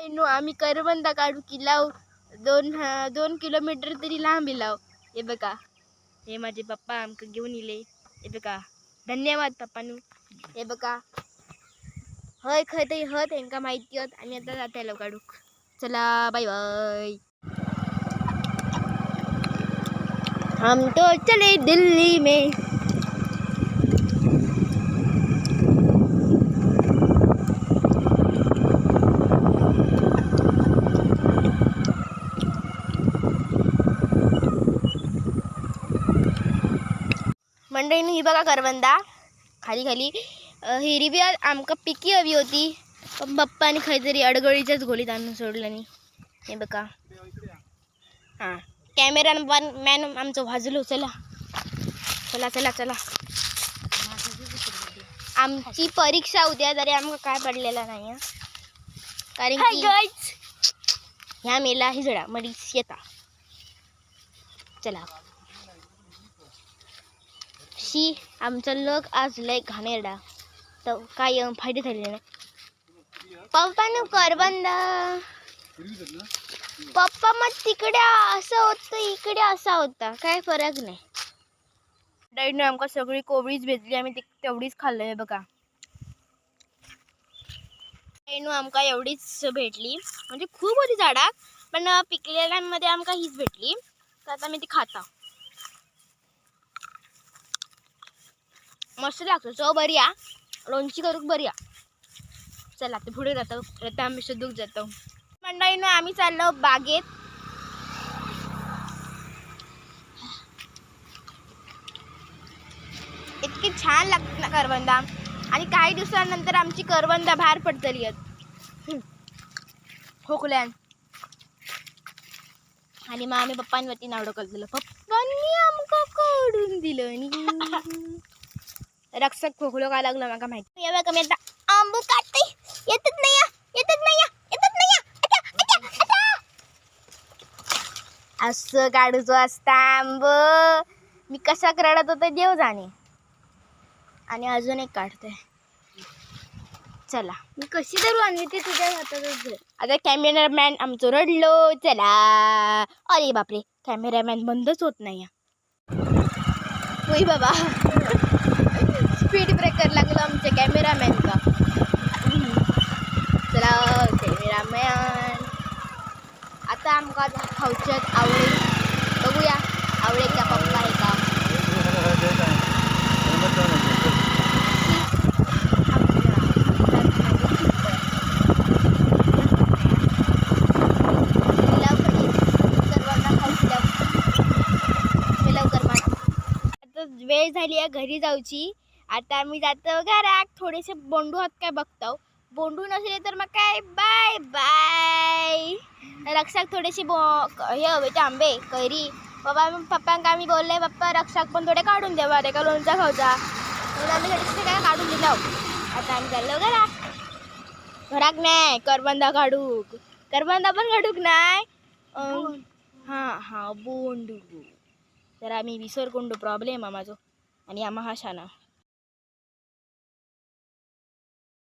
आम्ही करवंदा काढू की लाव 2 किलोमीटर तरी लांबी लाव. हे बघा, हे माझे पप्पा आमका घेऊन इले. हे बघा, धन्यवाद पप्पानू. हे बघा, हय खय तरी हत हेंका माहिती होत. आम्ही आता जातायलो काढूक. चला बाय बाय. हम तो चले दिल्ली में. मंडळींनी ही बघा करवंदा खाली खाली हिरवी आमका पिकी हवी होती, पण पप्पानी खैतरी अडगळीच्याच गोलीत आणून सोडलं नाही. हे बघा, हां कॅमेरा मॅन आमचं वाजलो. चला चला चला चला. आमची परीक्षा उद्या, तरी आमका काय पडलेला नाही. कारण की ह्या मेला हिजडा मडीच येता. चला शी आमचा लोक आज लय घाणेरडा, तर काय फायदे झाले नाही. पप्पानं करवंदा, पप्पा मग तिकडे असं होतं इकडे असा होता, काय फरक नाही. डाईने आमका सगळी कोवळीच भेटली, आम्ही तेवढीच खाल्लंय बघा. डाईनो आमका एवढीच भेटली, म्हणजे खूप होती झाडात, पण पिकलेल्यांमध्ये आमका हीच भेटली, तर आता मी ती खाता. मस्त लागतो, चव बरी आ, लोणची करूक बरी आ. चला ते पुढे जातो, आता आम्ही शोधूक जातो. मंडळीनं आम्ही चाललो बागेत. इतकी छान लागतात ना करवंदा, आणि काही दिवसानंतर आमची करवंदा बाहेर पडतली आहेत खोकल्यान. आणि मग आम्ही पप्पांवरती नावडं करतलं, पप्पांनी आमका काढून दिलं. रक्षक खोकलो का लागलं माका माहिती. एवढं कमी आता आंब काढते, येतच नाही येतच नाही येतच नाही. असं काढूचो असता आंब, मी कशा रडत होते देव जाणे. आणि अजून एक काढते. चला मी कशी धरू आणि ते तुझ्या हातातच धर. आता कॅमेरामॅन आमचं रडलो. चला, अरे बापरे, कॅमेरामॅन बंदच होत नाही. होई बाबा, स्पीड ब्रेकर लागलं आमच्या कॅमेरामॅन का. चला कॅमेरामॅन, आता आमका खाऊच्यात आवळे. बघूया आवळेचा पप्पा आहे का. वेळ झाली आहे घरी जाऊची. आता आम्ही जातो घरात. थोडेसे बोंडू आहात काय बघतो, बोंडू नसले तर मग काय बाय बाय. रक्षक थोडेसे हे हवे ते आंबे कैरी. पप्पांका आम्ही बोलले, पप्पा रक्षक पण थोडे काढून द्या बरे का लोणचा खाऊचा. म्हणून आम्ही थोडेसे काय काढून दिलं. आता आम्ही चाललो घराक नाही करवंदा काढूक. करवंदा पण काढूक नाही, हां बोंडू. तर आम्ही विसरकोंडू प्रॉब्लेम माझो, आणि आम्हा हा शाना.